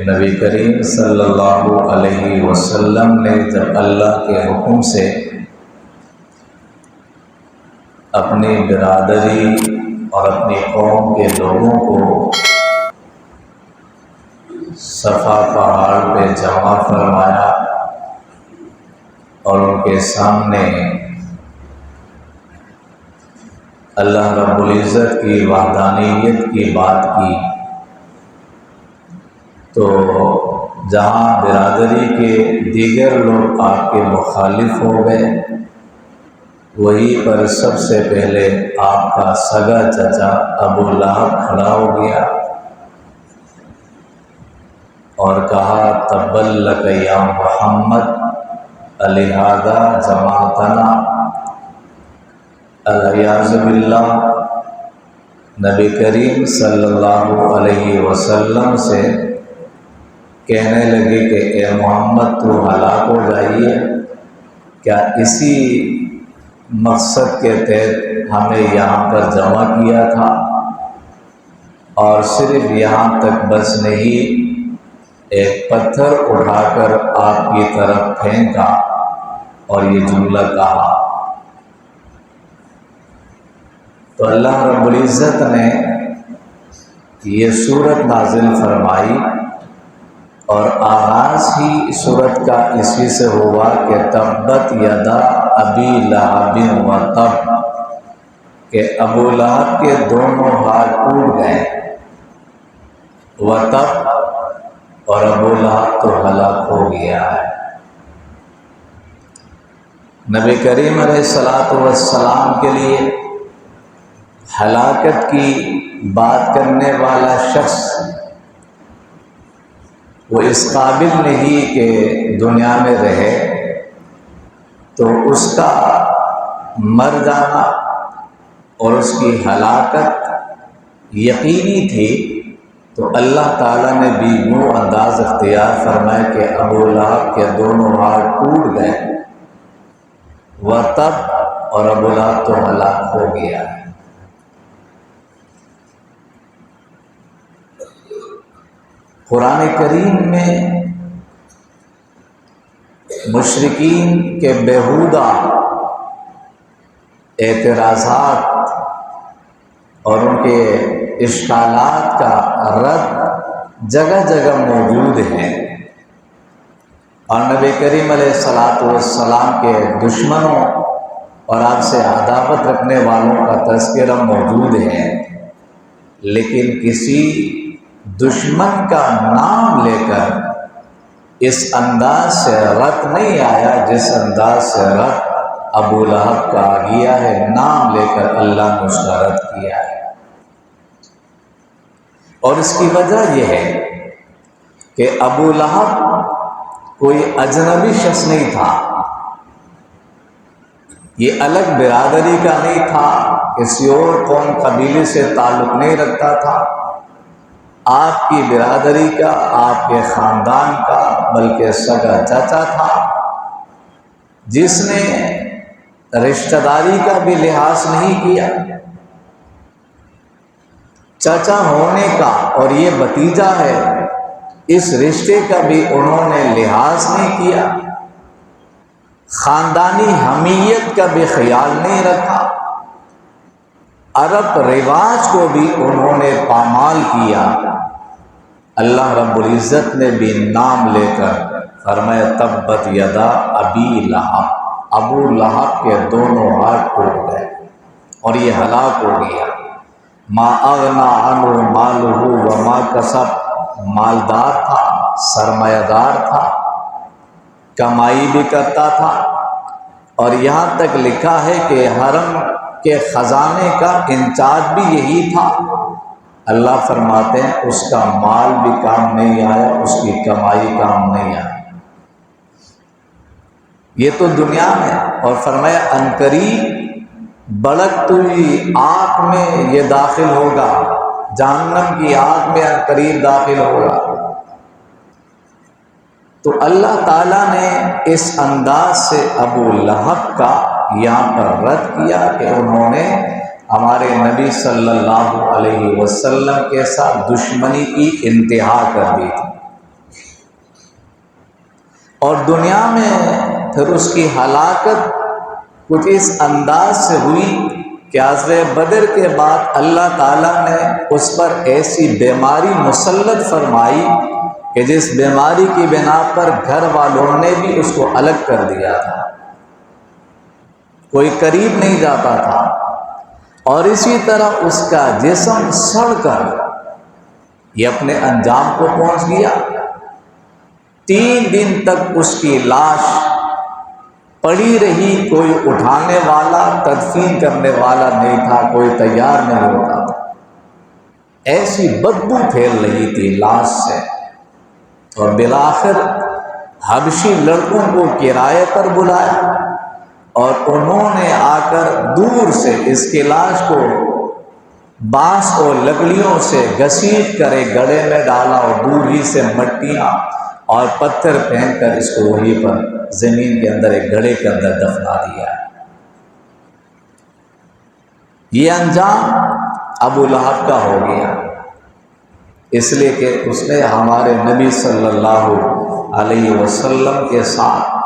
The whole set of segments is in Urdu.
نبی کریم صلی اللہ علیہ وسلم نے جب اللہ کے حکم سے اپنی برادری اور اپنی قوم کے لوگوں کو صفا پہاڑ پہ جمع فرمایا اور ان کے سامنے اللہ رب العزت کی وحدانیت کی بات کی، تو جہاں برادری کے دیگر لوگ آپ کے مخالف ہو گئے، وہیں پر سب سے پہلے آپ کا سگا چچا ابو لہب کھڑا ہو گیا اور کہا تبا لک یا محمد الہذا جماعتنا، العیاذ باللہ۔ نبی کریم صلی اللہ علیہ وسلم سے کہنے لگے کہ اے محمد تو ہلاک ہو جائیے، کیا اسی مقصد کے تحت ہمیں یہاں پر جمع کیا تھا؟ اور صرف یہاں تک بس نہیں، ایک پتھر اٹھا کر آپ کی طرف پھینکا اور یہ جملہ کہا۔ تو اللہ رب العزت نے یہ سورت نازل فرمائی اور آغاز ہی سورت کا اسی سے ہوا کہ تبت یدا ابی لہب و تب، کہ ابو لہب کے دونوں ہاتھ ٹوٹ گئے، و تب، اور ابو لہب تو ہلاک ہو گیا ہے۔ نبی کریم علیہ الصلوۃ والسلام کے لیے ہلاکت کی بات کرنے والا شخص وہ اس قابل نہیں کہ دنیا میں رہے، تو اس کا مر جانا اور اس کی ہلاکت یقینی تھی، تو اللہ تعالیٰ نے بھی وہ انداز اختیار فرمایا کہ ابو لہب کے دونوں ہاتھ ٹوٹ گئے، وہ تب، اور ابو لہب تو ہلاک ہو گیا۔ قرآن کریم میں مشرکین کے بیہودہ اعتراضات اور ان کے اشکالات کا رد جگہ جگہ موجود ہے، اور نبی کریم علیہ الصلوۃ والسلام کے دشمنوں اور آپ سے عداوت رکھنے والوں کا تذکرہ موجود ہے، لیکن کسی دشمن کا نام لے کر اس انداز سے رد نہیں آیا جس انداز سے رد ابو لہب کا آ گیا ہے۔ نام لے کر اللہ نے اس کا رد کیا ہے، اور اس کی وجہ یہ ہے کہ ابو لہب کوئی اجنبی شخص نہیں تھا، یہ الگ برادری کا نہیں تھا، کسی اور قوم قبیلے سے تعلق نہیں رکھتا تھا، آپ کی برادری کا، آپ کے خاندان کا بلکہ سگا چچا تھا، جس نے رشتہ داری کا بھی لحاظ نہیں کیا، چچا ہونے کا، اور یہ بھتیجا ہے، اس رشتے کا بھی انہوں نے لحاظ نہیں کیا، خاندانی حمیت کا بھی خیال نہیں رکھا، عرب رواج کو بھی انہوں نے پامال کیا۔ اللہ رب العزت نے بھی نام لے کر فرمایا تبت یدا ابی لہب، ابو لہب کے دونوں ہاتھ ٹوٹ گئے اور یہ ہلاک ہو گیا۔ ما اغنی عنہ مالہ وما کسب، مالدار تھا، سرمایہ دار تھا، کمائی بھی کرتا تھا، اور یہاں تک لکھا ہے کہ حرم کے خزانے کا انچارج بھی یہی تھا۔ اللہ فرماتے ہیں اس کا مال بھی کام نہیں آیا، اس کی کمائی کام نہیں آئی، یہ تو دنیا میں، اور فرمایا عنقریب بڑکتی ہوئی آگ میں یہ داخل ہوگا، جہنم کی آگ میں عنقریب داخل ہوگا۔ تو اللہ تعالیٰ نے اس انداز سے ابو لہب کا یہاں پر رد کیا کہ انہوں نے ہمارے نبی صلی اللہ علیہ وسلم کے ساتھ دشمنی کی انتہا کر دی تھی۔ اور دنیا میں پھر اس کی ہلاکت کچھ اس انداز سے ہوئی کہ غزوہ بدر کے بعد اللہ تعالیٰ نے اس پر ایسی بیماری مسلط فرمائی کہ جس بیماری کی بنا پر گھر والوں نے بھی اس کو الگ کر دیا تھا، کوئی قریب نہیں جاتا تھا، اور اسی طرح اس کا جسم سڑ کر یہ اپنے انجام کو پہنچ گیا۔ 3 دن تک اس کی لاش پڑی رہی، کوئی اٹھانے والا تدفین کرنے والا نہیں تھا، کوئی تیار نہیں ہوتا تھا، ایسی بدبو پھیل رہی تھی لاش سے۔ اور بالآخر حبشی لڑکوں کو کرائے پر بلایا اور انہوں نے آ کر دور سے اس کی لاش کو بانس اور لکڑیوں سے گھسیٹ کر ایک گڑھے میں ڈالا اور دور ہی سے مٹیاں اور پتھر پھینک کر اس کو وہیں پر زمین کے اندر ایک گڑھے کے اندر دفنا دیا۔ یہ انجام ابو لہب کا ہو گیا، اس لیے کہ اس نے ہمارے نبی صلی اللہ علیہ وسلم کے ساتھ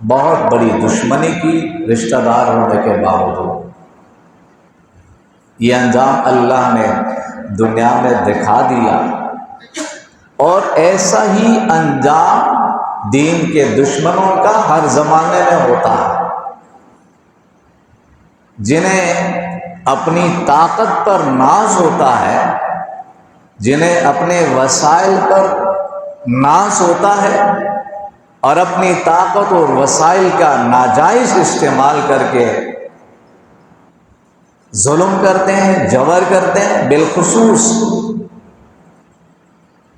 بہت بڑی دشمنی کی، رشتہ دار ہونے کے باوجود۔ یہ انجام اللہ نے دنیا میں دکھا دیا، اور ایسا ہی انجام دین کے دشمنوں کا ہر زمانے میں ہوتا ہے، جنہیں اپنی طاقت پر ناز ہوتا ہے، جنہیں اپنے وسائل پر ناز ہوتا ہے، اور اپنی طاقت اور وسائل کا ناجائز استعمال کر کے ظلم کرتے ہیں، جبر کرتے ہیں، بالخصوص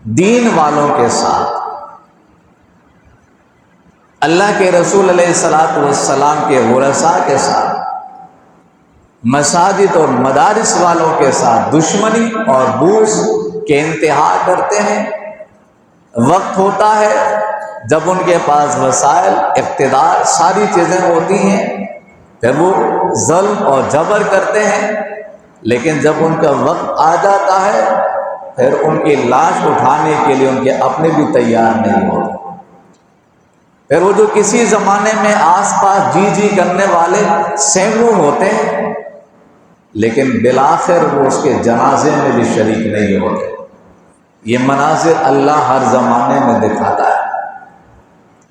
دین والوں کے ساتھ۔ اللہ کے رسول علیہ الصلوۃ والسلام کے ورثاء کے ساتھ، مساجد اور مدارس والوں کے ساتھ دشمنی اور بغض کے انتہا کرتے ہیں۔ وقت ہوتا ہے جب ان کے پاس وسائل، اقتدار، ساری چیزیں ہوتی ہیں، پھر وہ ظلم اور جبر کرتے ہیں، لیکن جب ان کا وقت آ جاتا ہے پھر ان کی لاش اٹھانے کے لیے ان کے اپنے بھی تیار نہیں ہوتے۔ پھر وہ جو کسی زمانے میں آس پاس جی کرنے والے سینکڑوں ہوتے ہیں، لیکن بالآخر وہ اس کے جنازے میں بھی شریک نہیں ہوتے۔ یہ مناظر اللہ ہر زمانے میں دکھاتا ہے،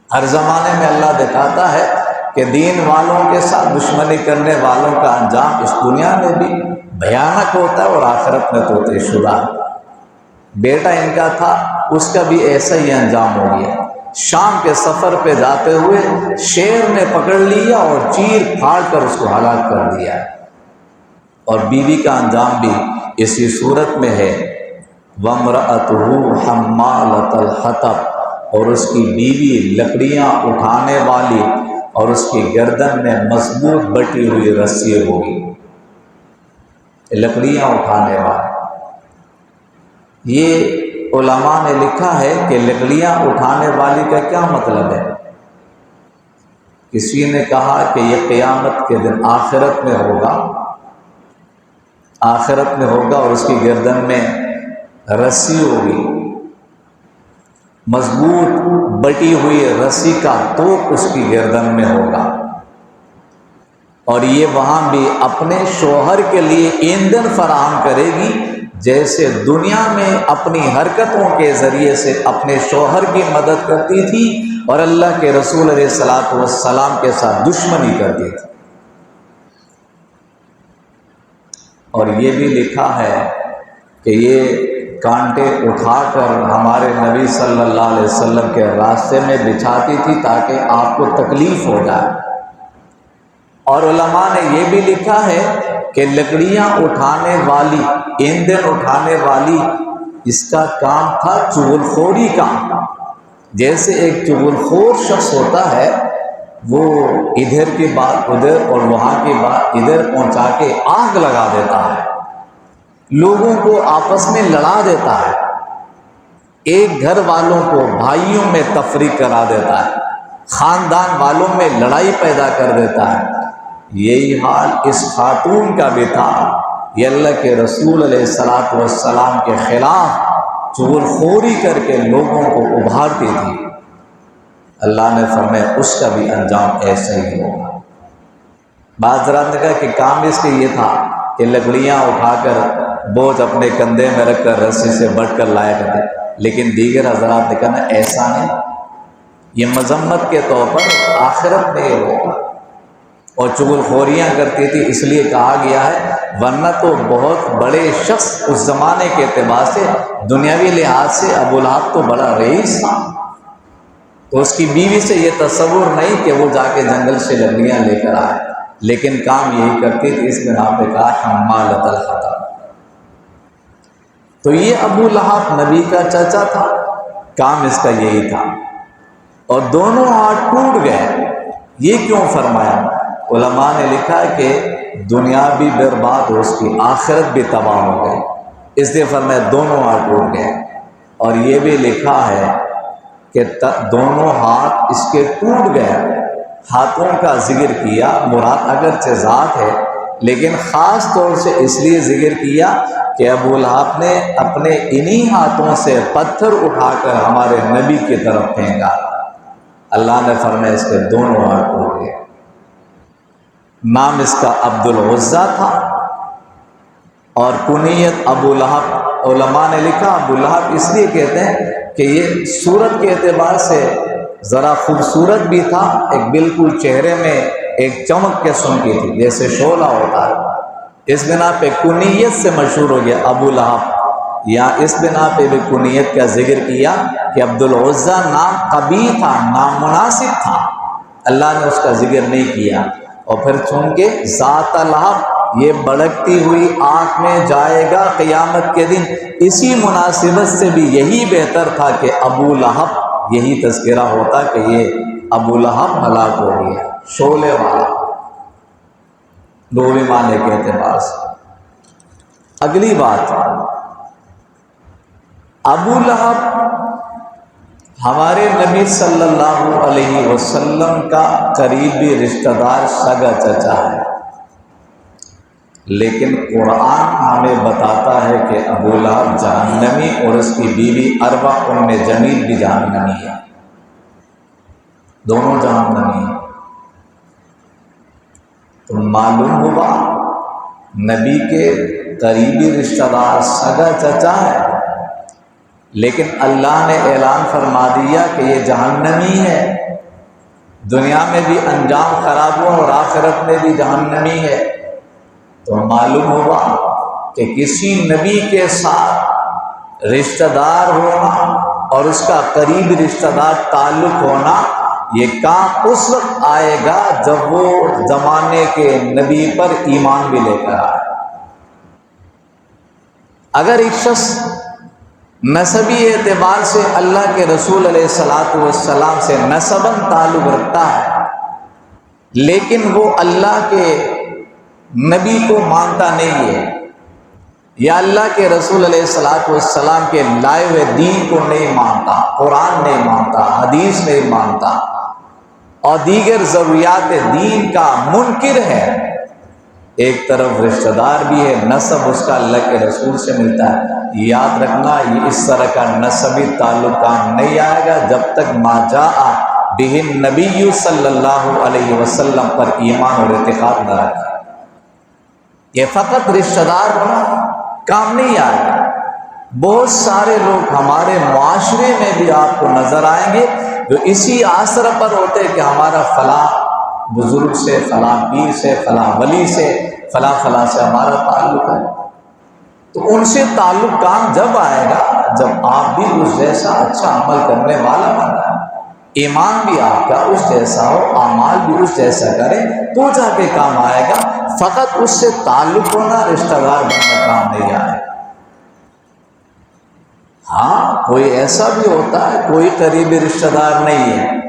ہر زمانے میں اللہ دکھاتا ہے کہ دین والوں کے ساتھ دشمنی کرنے والوں کا انجام اس دنیا میں بھی بھیانک ہوتا ہے اور آخرت میں تو طے شدہ۔ بیٹا ان کا تھا، اس کا بھی ایسا ہی انجام ہو گیا۔ شام کے سفر پہ جاتے ہوئے شیر نے پکڑ لیا اور چیر پھاڑ کر اس کو ہلاک کر دیا۔ اور بیوی کا انجام بھی اسی صورت میں ہے، وَامْرَأَتُهُ حَمَّالَةَ الْحَطَبِ، اور اس کی بیوی لکڑیاں اٹھانے والی، اور اس کی گردن میں مضبوط بٹی ہوئی رسی ہوگی۔ لکڑیاں اٹھانے والی، یہ علماء نے لکھا ہے کہ لکڑیاں اٹھانے والی کا کیا مطلب ہے؟ کسی نے کہا کہ یہ قیامت کے دن آخرت میں ہوگا، آخرت میں ہوگا، اور اس کی گردن میں رسی ہوگی، مضبوط بٹی ہوئی رسی کا توق اس کی گردن میں ہوگا، اور یہ وہاں بھی اپنے شوہر کے لیے ایندھن فراہم کرے گی، جیسے دنیا میں اپنی حرکتوں کے ذریعے سے اپنے شوہر کی مدد کرتی تھی اور اللہ کے رسول علیہ الصلوۃ والسلام کے ساتھ دشمنی کرتی تھی۔ اور یہ بھی لکھا ہے کہ یہ کانٹے اٹھا کر ہمارے نبی صلی اللہ علیہ وسلم کے راستے میں بچھاتی تھی تاکہ آپ کو تکلیف ہو جائے۔ اور علماء نے یہ بھی لکھا ہے کہ لکڑیاں اٹھانے والی، ایندھن اٹھانے والی، اس کا کام تھا چغل خوری کا۔ جیسے ایک چغل خور شخص ہوتا ہے، وہ ادھر کی بات ادھر اور وہاں کی بات ادھر پہنچا کے آگ لگا دیتا ہے، لوگوں کو آپس میں لڑا دیتا ہے، ایک گھر والوں کو بھائیوں میں تفریق کرا دیتا ہے، خاندان والوں میں لڑائی پیدا کر دیتا ہے۔ یہی حال اس خاتون کا بھی تھا، یہ اللہ کے رسول علیہ الصلوۃ والسلام کے خلاف چغل خوری کر کے لوگوں کو ابھارتی تھی۔ اللہ نے فرمایا اس کا بھی انجام ایسا ہی ہوگا۔ بعض حضرات نے کہا کہ کام اس کے یہ تھا کہ لکڑیاں اٹھا کر بوجھ اپنے کندھے میں رکھ کر رسی سے بٹ کر لایا کرتے، لیکن دیگر حضرات نے کہا ایسا نہیں، یہ مذمت کے طور پر آخرت میں یہ ہوگا۔ اور چغل خوریاں کرتی تھی اس لیے کہا گیا ہے، ورنہ تو بہت بڑے شخص اس زمانے کے اعتبار سے دنیاوی لحاظ سے ابو لہب تو بڑا رئیس تھا، تو اس کی بیوی سے یہ تصور نہیں کہ وہ جا کے جنگل سے لکڑیاں لے کر آئے، لیکن کام یہی کرتی تھی، اس بنا پہ کہا حمالۃ الحطب۔ تو یہ ابو لہب نبی کا چچا تھا، کام اس کا یہی تھا، اور دونوں ہاتھ ٹوٹ گئے۔ یہ کیوں فرمایا؟ علماء نے لکھا ہے کہ دنیا بھی برباد ہو، اس کی آخرت بھی تباہ ہو گئی، اس لیے فرمایا دونوں ہاتھ ٹوٹ گئے۔ اور یہ بھی لکھا ہے کہ دونوں ہاتھ اس کے ٹوٹ گئے۔ ہاتھوں کا ذکر کیا، مراد اگرچہ ذات ہے لیکن خاص طور سے اس لیے ذکر کیا کہ ابو لہب نے اپنے انہی ہاتھوں سے پتھر اٹھا کر ہمارے نبی کی طرف پھینکا۔ اللہ نے فرمایا اس کے دونوں ہاتھ ٹوٹ گئے۔ نام اس کا عبد العزیٰ تھا اور کنیت ابو لہب۔ علماء نے لکھا ابو لہب اس لیے کہتے ہیں کہ یہ صورت کے اعتبار سے ذرا خوبصورت بھی تھا، ایک بالکل چہرے میں ایک چمک کے سنکی تھی جیسے شعلہ ہوتا ہے، اس بنا پہ کنیت سے مشہور ہو گیا ابو لہب۔ یا اس بنا پہ بھی کنیت کا ذکر کیا کہ عبد العزیٰ نام قبیح تھا، نامناسب تھا، اللہ نے اس کا ذکر نہیں کیا۔ اور پھر چونکہ ذات لہب یہ بڑکتی ہوئی آنکھ میں جائے گا قیامت کے دن، اسی مناسبت سے بھی یہی بہتر تھا کہ ابو لہب یہی تذکرہ ہوتا کہ یہ ابو لہب ہلاک ہو گیا، شعلے والا، دونوں معنی کے اعتبار سے۔ اگلی بات، ابو لہب ہمارے نبی صلی اللہ علیہ وسلم کا قریبی رشتہ دار، سگا چچا ہے، لیکن قرآن ہمیں بتاتا ہے کہ ابو لہب جہنمی اور اس کی بیوی اربع ام جمیل بھی جہنمی ہے، دونوں جہنمی ہیں۔ تو معلوم ہوا نبی کے قریبی رشتہ دار سگا چچا ہے، لیکن اللہ نے اعلان فرما دیا کہ یہ جہنمی ہے، دنیا میں بھی انجام خراب ہوا اور آخرت میں بھی جہنمی ہے۔ تو معلوم ہوا کہ کسی نبی کے ساتھ رشتہ دار ہونا اور اس کا قریبی رشتہ دار تعلق ہونا، یہ کام اس وقت آئے گا جب وہ زمانے کے نبی پر ایمان بھی لے کر آئے۔ اگر ایک شخص نسبی اعتبار سے اللہ کے رسول علیہ الصلاۃ والسلام سے نسباً تعلق رکھتا ہے، لیکن وہ اللہ کے نبی کو مانتا نہیں ہے، یا اللہ کے رسول علیہ الصلاۃ والسلام کے لائے ہوئے دین کو نہیں مانتا، قرآن نہیں مانتا، حدیث نہیں مانتا، اور دیگر ضروریات دین کا منکر ہے، ایک طرف رشتہ دار بھی ہے، نسب اس کا اللہ کے رسول سے ملتا ہے، یاد رکھنا یہ اس طرح کا نسبی تعلق کام نہیں آئے گا جب تک ما جاء بہ النبی صلی اللہ علیہ وسلم پر ایمان اور اعتقاد نہ رکھے۔ یہ فقط رشتہ دار ہونا کام نہیں آئے گا۔ بہت سارے لوگ ہمارے معاشرے میں بھی آپ کو نظر آئیں گے جو اسی آسرا پر ہوتے کہ ہمارا فلاں بزرگ سے، فلاں پیر سے، فلاں ولی سے، فلاں فلاں سے ہمارا تعلق ہے۔ تو ان سے تعلق کام جب آئے گا جب آپ بھی اس جیسا اچھا عمل کرنے والا بن جائیں، ایمان بھی آپ کا اس جیسا ہو، اعمال بھی اس جیسا کرے، تو جا کے کام آئے گا۔ فقط اس سے تعلق ہونا، رشتہ دار بننا کام نہیں آئے گا۔ ہاں کوئی ایسا بھی ہوتا ہے کوئی قریبی رشتہ دار نہیں ہے،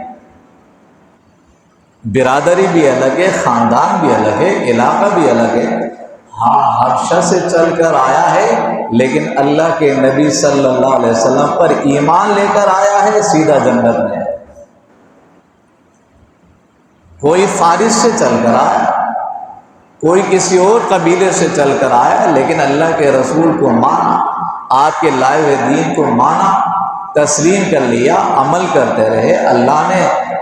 برادری بھی الگ ہے، خاندان بھی الگ ہے، علاقہ بھی الگ ہے، ہاں حبشہ سے چل کر آیا ہے لیکن اللہ کے نبی صلی اللہ علیہ وسلم پر ایمان لے کر آیا ہے، سیدھا جنت میں۔ کوئی فارس سے چل کر آیا، کوئی کسی اور قبیلے سے چل کر آیا، لیکن اللہ کے رسول کو مانا، آپ کے لائے ہوئے دین کو مانا، تسلیم کر لیا، عمل کرتے رہے، اللہ نے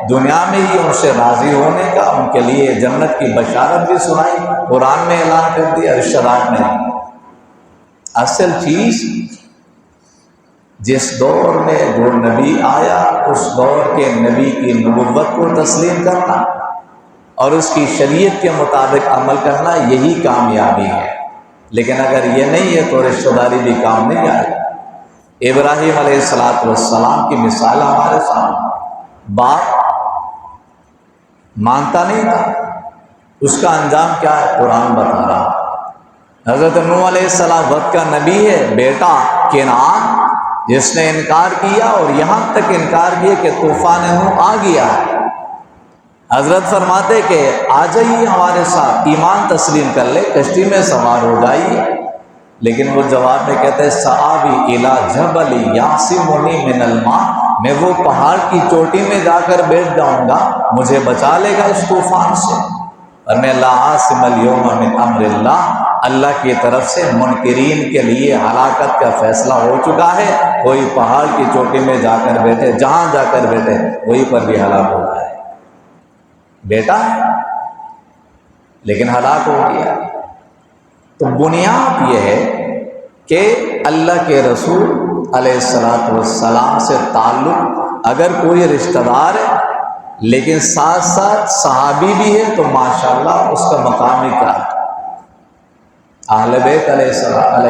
دنیا میں ہی ان سے راضی ہونے کا، ان کے لیے جنت کی بشارت بھی سنائی، قرآن میں اعلان کر دیا، ارشادات میں۔ اصل چیز جس دور میں جو نبی آیا اس دور کے نبی کی نبوت کو تسلیم کرنا اور اس کی شریعت کے مطابق عمل کرنا، یہی کامیابی ہے۔ لیکن اگر یہ نہیں ہے تو رشتہ داری بھی کام نہیں آئے۔ ابراہیم علیہ السلام کی مثال ہمارے سامنے، باپ مانتا نہیں تھا، اس کا انجام کیا ہے قرآن بتا رہا۔ حضرت نوح علیہ السلام وقت کا نبی ہے، بیٹا کنعان جس نے انکار کیا اور یہاں تک انکار کیا کہ طوفان نوح آ گیا۔ حضرت فرماتے کہ آ جائیے ہمارے ساتھ، ایمان تسلیم کر لے، کشتی میں سوار ہو جائیے، لیکن وہ جواب میں کہتے ہیں سآوی الی جبل یعصمنی من الماء، میں وہ پہاڑ کی چوٹی میں جا کر بیٹھ جاؤں گا، مجھے بچا لے گا اس طوفان سے۔ اور میں لا عاصم اليوم من امر اللہ، اللہ کی طرف سے منکرین کے لیے ہلاکت کا فیصلہ ہو چکا ہے، کوئی پہاڑ کی چوٹی میں جا کر بیٹھے، جہاں جا کر بیٹھے وہیں پر بھی ہلاک ہو جائے۔ بیٹا لیکن ہلاک ہو گیا۔ تو بنیاد یہ ہے کہ اللہ کے رسول علیہ السلام سے تعلق، اگر کوئی رشتہ دار ہے لیکن ساتھ ساتھ صحابی بھی ہے تو ماشاءاللہ اس کا مقام ہی کیا ہے۔ اہل بیت علیہ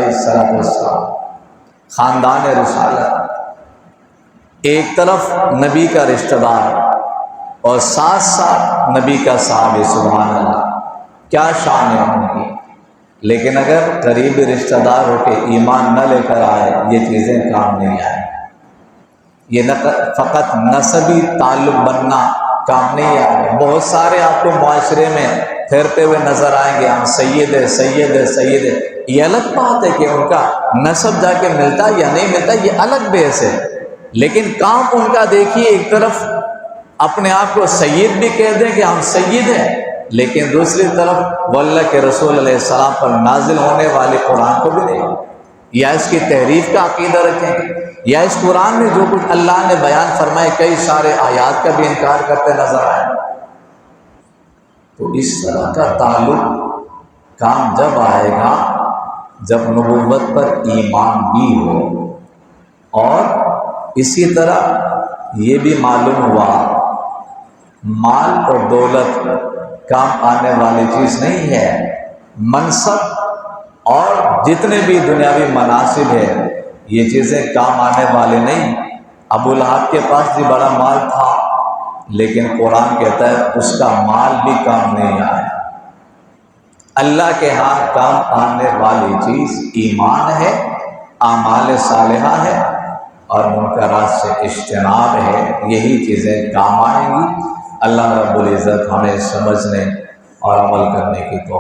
السلام، خاندان رسالت، ایک طرف نبی کا رشتہ دار اور ساتھ ساتھ نبی کا صحابی، سبحان اللہ، کیا شان ہے ان کی۔ لیکن اگر قریبی رشتہ دار ہو کے ایمان نہ لے کر آئے، یہ چیزیں کام نہیں آئیں۔ یہ فقط نسبی تعلق بننا کام نہیں آئے۔ بہت سارے آپ کو معاشرے میں پھرتے ہوئے نظر آئیں گے، ہم سید ہے، سید ہے، سید ہے۔ یہ الگ بات ہے کہ ان کا نسب جا کے ملتا یا نہیں ملتا، یہ الگ بحث ہے، لیکن کام ان کا دیکھیے، ایک طرف اپنے آپ کو سید بھی کہہ دیں کہ ہم سید ہیں، لیکن دوسری طرف وہ اللہ کے رسول علیہ السلام پر نازل ہونے والے قرآن کو بھی نہیں، یا اس کی تحریف کا عقیدہ رکھیں، یا اس قرآن میں جو کچھ اللہ نے بیان فرمائے کئی سارے آیات کا بھی انکار کرتے نظر آئے۔ تو اس طرح کا تعلق کام جب آئے گا جب نبوت پر ایمان بھی ہو، اور اسی طرح یہ بھی معلوم ہوا مال اور دولت کام آنے والی چیز نہیں ہے، منصب اور جتنے بھی دنیاوی مناصب ہے یہ چیزیں کام آنے والے نہیں۔ ابو لہب کے پاس بھی بڑا مال تھا، لیکن قرآن کہتا ہے اس کا مال بھی کام نہیں آیا۔ اللہ کے ہاں کام آنے والی چیز ایمان ہے، اعمال صالحہ ہے، اور منکرات سے اجتناب ہے، یہی چیزیں کام آئیں گی۔ اللہ رب العزت ہمیں سمجھنے اور عمل کرنے کی توفیق